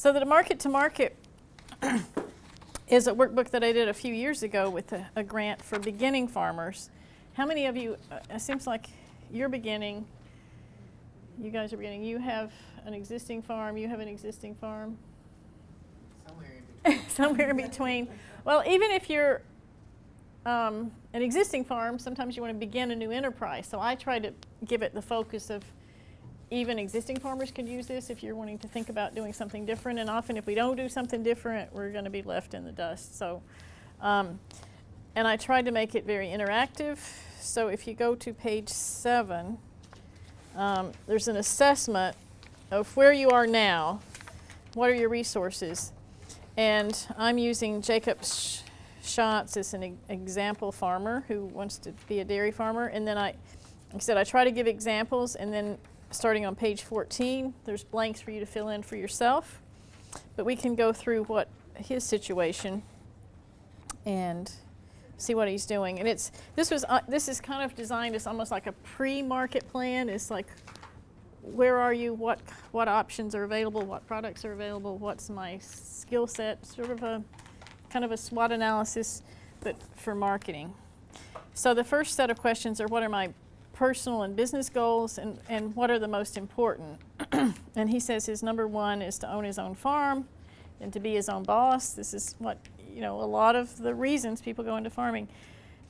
So the Market to Market is a workbook that I did a few years ago with a grant for beginning farmers. How many of you, it seems like you're beginning, you guys are beginning, you have an existing farm, you have an existing farm? Somewhere in between. Somewhere in between. Well, even if you're an existing farm, sometimes you want to begin a new enterprise. So I try to give it the focus of even existing farmers could use this if you're wanting to think about doing something different. And often if we don't do something different, we're going to be left in the dust. So, and I tried to make it very interactive. So if you go to page 7, there's an assessment of where you are now. What are your resources? And I'm using Jacob Schatz as an example farmer who wants to be a dairy farmer. And then like I said, I try to give examples, and then starting on page 14, there's blanks for you to fill in for yourself. But we can go through what his situation and see what he's doing. And this is kind of designed as almost like a pre-market plan. It's like, where are you? What options are available? What products are available? What's my skill set? Sort of a kind of a SWOT analysis, but for marketing. So the first set of questions are, what are my personal and business goals, and what are the most important? And he says his number 1 is to own his own farm and to be his own boss. This is what, a lot of the reasons people go into farming.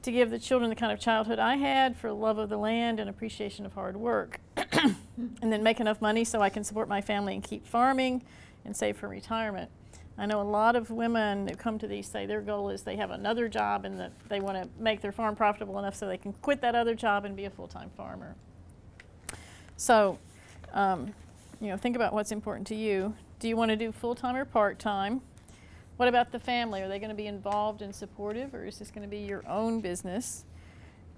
To give the children the kind of childhood I had, for love of the land and appreciation of hard work. And then make enough money so I can support my family and keep farming and save for retirement. I know a lot of women who come to these say their goal is they have another job and that they want to make their farm profitable enough so they can quit that other job and be a full-time farmer. So, think about what's important to you. Do you want to do full-time or part-time? What about the family? Are they going to be involved and supportive, or is this going to be your own business?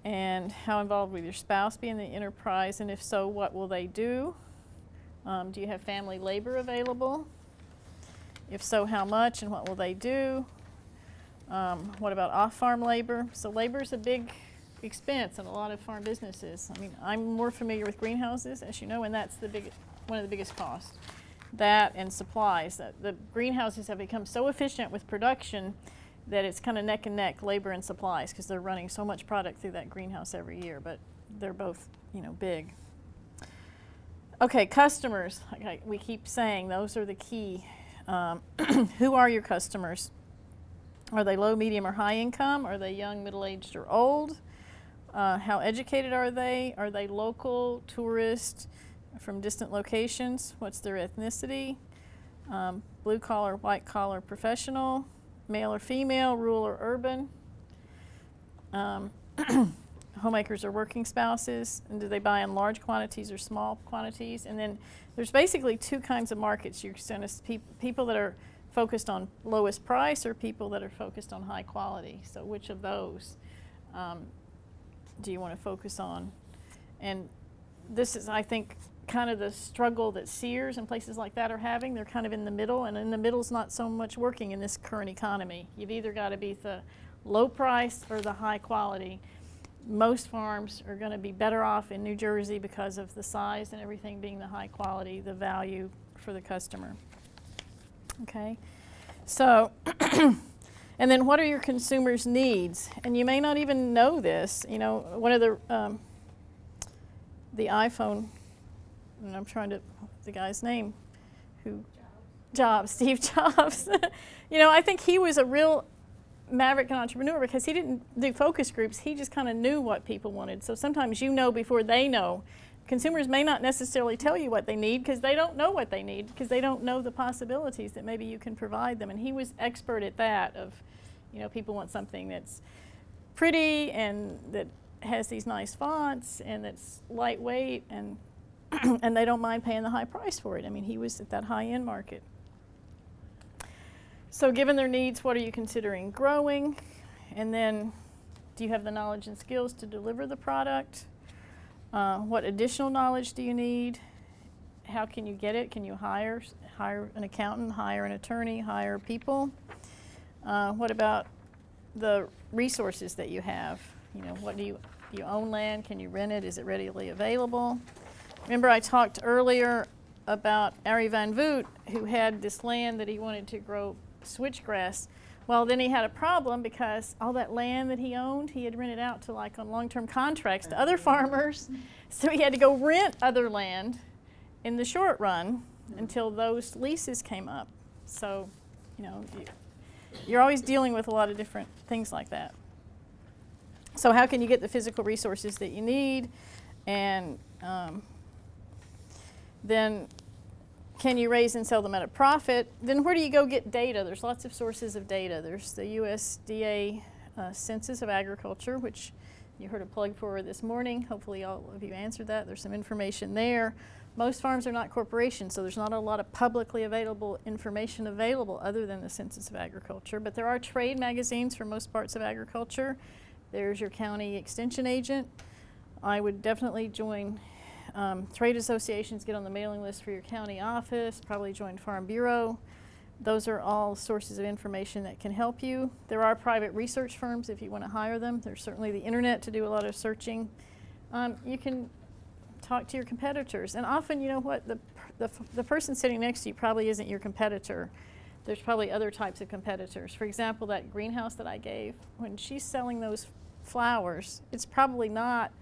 And how involved will your spouse be in the enterprise? And if so, what will they do? Do you have family labor available? If so, how much and what will they do? What about off-farm labor? So labor is a big expense in a lot of farm businesses. I mean, I'm more familiar with greenhouses, as you know, and that's one of the biggest costs. That and supplies. The greenhouses have become so efficient with production that it's kind of neck and neck, labor and supplies, because they're running so much product through that greenhouse every year, but they're both, big. Okay, customers, like we keep saying, those are the key. Who are your customers? Are they low, medium, or high income? Are they young, middle-aged, or old? How educated are they? Are they local, tourist, from distant locations? What's their ethnicity? Blue collar, white collar, professional, male or female, rural or urban? Homemakers or working spouses? And do they buy in large quantities or small quantities? And then there's basically 2 kinds of markets. You're going to see people that are focused on lowest price, or people that are focused on high quality. So which of those do you want to focus on? And this is, I think, kind of the struggle that Sears and places like that are having. They're kind of in the middle, and in the middle's not so much working in this current economy. You've either got to be the low price or the high quality. Most farms are going to be better off in New Jersey because of the size and everything being the high quality, the value for the customer. Okay, so, and then what are your consumers' needs? And you may not even know this. One of the iPhone, and I'm trying to, the guy's name, Steve Jobs. I think he was a real maverick entrepreneur because he didn't do focus groups. He just kind of knew what people wanted. So sometimes before they know. Consumers may not necessarily tell you what they need because they don't know what they need, because they don't know the possibilities that maybe you can provide them. And he was expert at that of, people want something that's pretty and that has these nice fonts and that's lightweight, and and they don't mind paying the high price for it. I mean, he was at that high-end market. So given their needs, what are you considering growing? And then do you have the knowledge and skills to deliver the product? What additional knowledge do you need? How can you get it? Can you hire an accountant, hire an attorney, hire people? What about the resources that you have? What do you own land? Can you rent it? Is it readily available? Remember I talked earlier about Arie van Voot, who had this land that he wanted to grow switchgrass. Well, then he had a problem because all that land that he owned, he had rented out to like on long-term contracts to other farmers. So he had to go rent other land in the short run until those leases came up. So, you know, you're always dealing with a lot of different things like that. So how can you get the physical resources that you need? And then can you raise and sell them at a profit? Then where do you go get data? There's lots of sources of data. There's the USDA Census of Agriculture, which you heard a plug for this morning. Hopefully all of you answered that. There's some information there. Most farms are not corporations, so there's not a lot of publicly available information available other than the Census of Agriculture. But there are trade magazines for most parts of agriculture. There's your county extension agent. I would definitely join trade associations, get on the mailing list for your county office, probably join Farm Bureau. Those are all sources of information that can help you. There are private research firms if you want to hire them. There's certainly the internet to do a lot of searching. You can talk to your competitors. And often, you know what, the person sitting next to you probably isn't your competitor. There's probably other types of competitors. For example, that greenhouse that I gave, when she's selling those flowers, it's probably not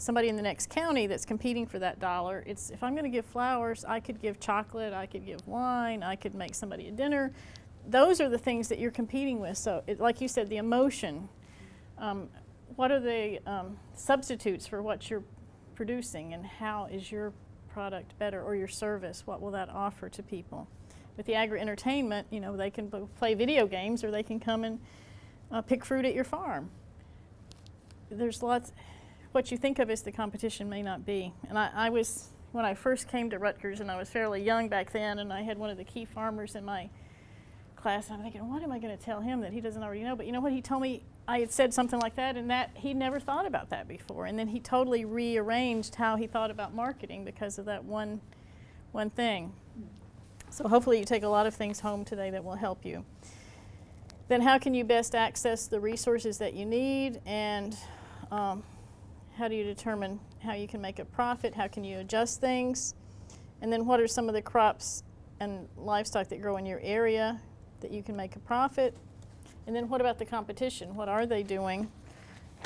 somebody in the next county that's competing for that dollar. It's, if I'm going to give flowers, I could give chocolate, I could give wine, I could make somebody a dinner. Those are the things that you're competing with. So like you said, the emotion, what are the substitutes for what you're producing, and how is your product better, or your service, what will that offer to people? With the agri-entertainment, you know, they can play video games, or they can come and pick fruit at your farm. There's lots. What you think of as the competition may not be. And I was, when I first came to Rutgers, and I was fairly young back then, and I had one of the key farmers in my class, and I'm thinking, what am I going to tell him that he doesn't already know? But you know what, he told me I had said something like that, and that he never thought about that before. And then he totally rearranged how he thought about marketing because of that one thing. So hopefully you take a lot of things home today that will help you. Then how can you best access the resources that you need, and how do you determine how you can make a profit? How can you adjust things? And then what are some of the crops and livestock that grow in your area that you can make a profit? And then what about the competition? What are they doing?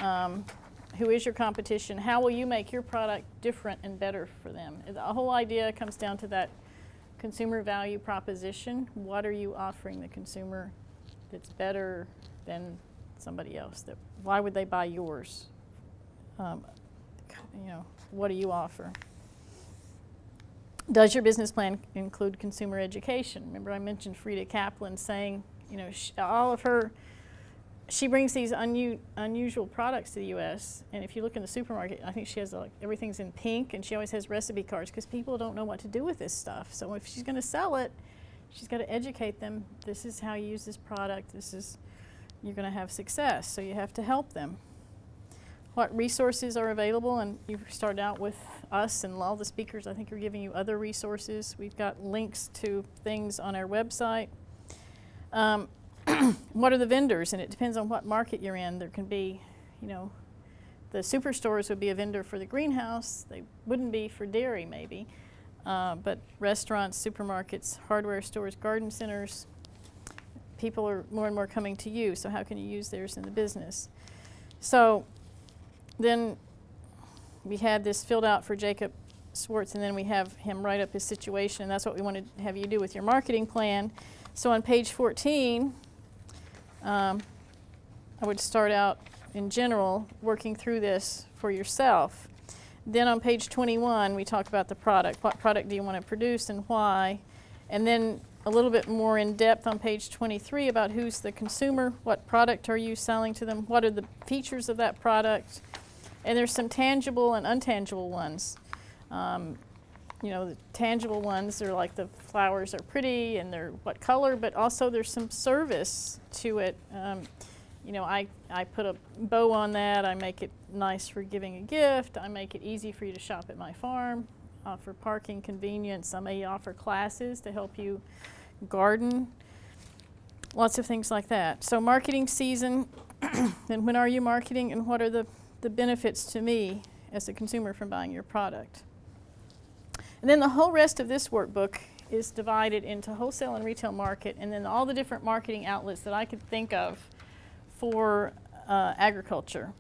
Who is your competition? How will you make your product different and better for them? The whole idea comes down to that consumer value proposition. What are you offering the consumer that's better than somebody else? Why would they buy yours? You know, what do you offer? Does your business plan include consumer education? Remember I mentioned Frida Kaplan saying, you know, she brings these unusual products to the U.S. And if you look in the supermarket, I think she has everything's in pink, and she always has recipe cards because people don't know what to do with this stuff. So if she's going to sell it, she's got to educate them. This is how you use this product. You're going to have success. So you have to help them. What resources are available? And you start out with us, and all the speakers I think are giving you other resources. We've got links to things on our website. What are the vendors? And it depends on what market you're in. There can be, you know, the superstores would be a vendor for the greenhouse. They wouldn't be for dairy maybe. But restaurants, supermarkets, hardware stores, garden centers, people are more and more coming to you. So how can you use theirs in the business? So then we had this filled out for Jacob Swartz, and then we have him write up his situation. And that's what we want to have you do with your marketing plan. So on page 14, I would start out in general working through this for yourself. Then on page 21, we talk about the product. What product do you want to produce and why? And then a little bit more in depth on page 23 about who's the consumer, what product are you selling to them, what are the features of that product. And there's some tangible and untangible ones. You know, the tangible ones are like the flowers are pretty and they're what color, but also there's some service to it. You know, I put a bow on that. I make it nice for giving a gift. I make it easy for you to shop at my farm. Offer parking convenience. I may offer classes to help you garden. Lots of things like that. So marketing season, and when are you marketing, and what are the benefits to me as a consumer from buying your product? And then the whole rest of this workbook is divided into wholesale and retail market, and then all the different marketing outlets that I could think of for agriculture.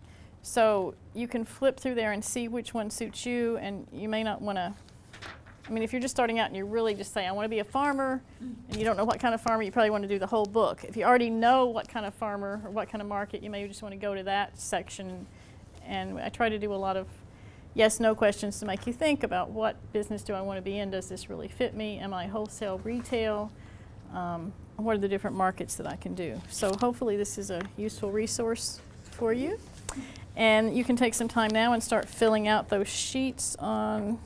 So you can flip through there and see which one suits you, and you may not want to, I mean, if you're just starting out and you really just say, I want to be a farmer, and you don't know what kind of farmer, you probably want to do the whole book. If you already know what kind of farmer or what kind of market, you may just want to go to that section. And I try to do a lot of yes/no questions to make you think about what business do I want to be in? Does this really fit me? Am I wholesale, retail? What are the different markets that I can do? So hopefully this is a useful resource for you. And you can take some time now and start filling out those sheets on,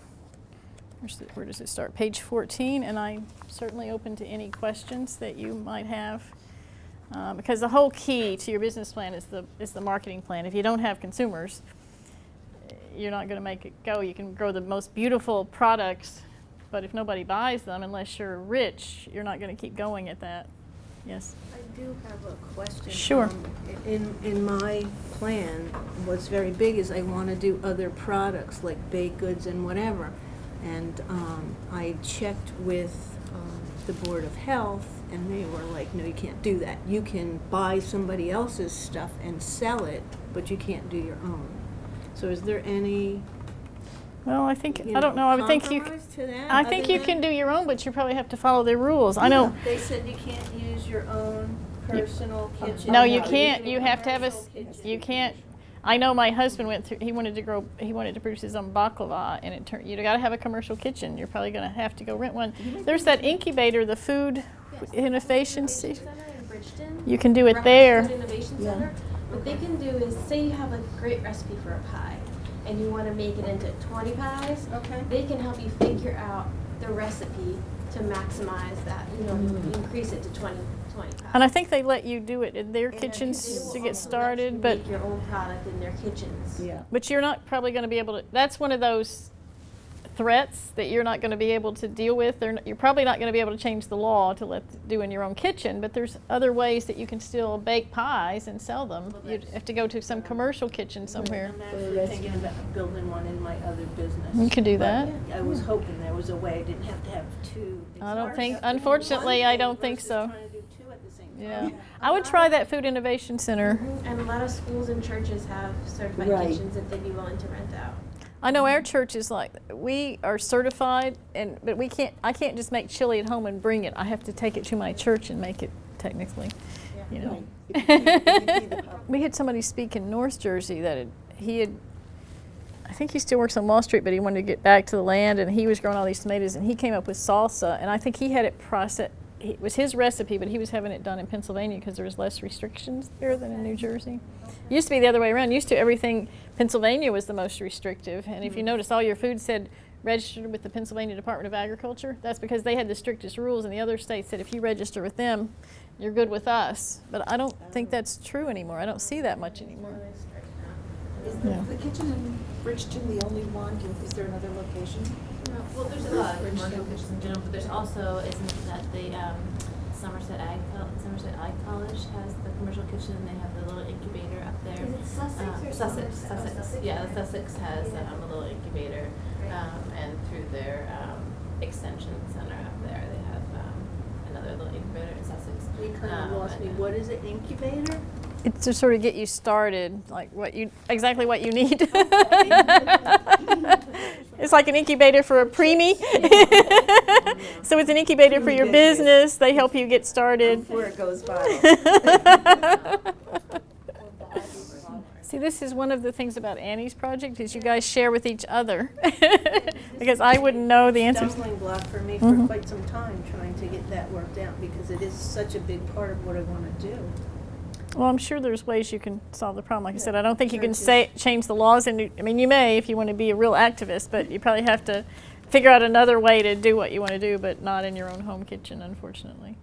where does it start? Page 14, and I'm certainly open to any questions that you might have. Because the whole key to your business plan is the marketing plan. If you don't have consumers, you're not going to make it go. You can grow the most beautiful products, but if nobody buys them, unless you're rich, you're not going to keep going at that. Yes? I do have a question. Sure. In my plan, what's very big is I want to do other products like baked goods and whatever. And I checked with the Board of Health, and they were like, no, you can't do that. You can buy somebody else's stuff and sell it, but you can't do your own. So is there any, Well, I think, I don't know, I would think you, compromise to that? I think you can do your own, but you probably have to follow their rules. I know. They said you can't use your own personal kitchen. No, you can can't. do You have to have a, commercial kitchen. you can't. I know my husband went through, he wanted to produce his own baklava, and it turned, you got to have a commercial kitchen. You're probably going to have to go rent one. There's that incubator, the Food Innovation Center Center. in Bridgeton. You can do it Reference there. Food Innovation Yeah. Center. What they can do is, say you have a great recipe for a pie, and you want to make it into 20 pies. Okay. They can help you figure out the recipe to maximize that. You know, increase it to 20 pies. And I think they let you do it in their And kitchens they will to get also let started, you but make your own product in their kitchens. Yeah. but you're not probably going to be able to. That's one of those threats that you're not going to be able to deal with. You're probably not going to be able to change the law to do in your own kitchen, but there's other ways that you can still bake pies and sell them. Well, You'd have to go to some commercial kitchen somewhere. I'm actually thinking about building one in my other business. You could do But that. I was hoping there was a way I didn't have to have two. I don't It's think- hard to do unfortunately, one I thing don't think versus so. trying to do two at the same Yeah, time. I would try that Food Innovation Center. And a lot of schools and churches have certified Right. kitchens that they'd be willing to rent out. I know our church is like, we are certified, but I can't just make chili at home and bring it. I have to take it to my church and make it technically, you know. We had somebody speak in North Jersey that I think he still works on Wall Street, but he wanted to get back to the land, and he was growing all these tomatoes, and he came up with salsa, and I think he had it processed. It was his recipe, but he was having it done in Pennsylvania because there was less restrictions there than in New Jersey. It used to be the other way around. Used to everything, Pennsylvania was the most restrictive, and if you notice, all your food said registered with the Pennsylvania Department of Agriculture. That's because they had the strictest rules, and the other states said if you register with them, you're good with us. But I don't think that's true anymore. I don't see that much anymore. Really strict now. Is Yeah. the kitchen in Bridgeton the only one? Is there another location? No, well, there's a lot of commercial kitchens in general, but there's also, isn't that the Somerset Ag College has the commercial kitchen, and they have the little incubator up there. Is it Sussex or Sussex, Somerset? Oh, Sussex. Sussex. Yeah, the Sussex has Yeah. a little incubator, and through their extension center up there, they have another little incubator in Sussex. You kind of lost me. What is it, incubator? It's to sort of get you started, like exactly what you need. It's like an incubator for a preemie. So it's an incubator for your business. They help you get started. Before it goes viral. See, this is one of the things about Annie's project is you guys share with each other. Because I wouldn't know the answers. Stumbling block for me for Mhm. quite some time trying to get that worked out because it is such a big part of what I want to do. Well, I'm sure there's ways you can solve the problem. Like I said, I don't think you can Churches. change the laws. And I mean, you may if you want to be a real activist, but you probably have to figure out another way to do what you want to do, but not in your own home kitchen, unfortunately.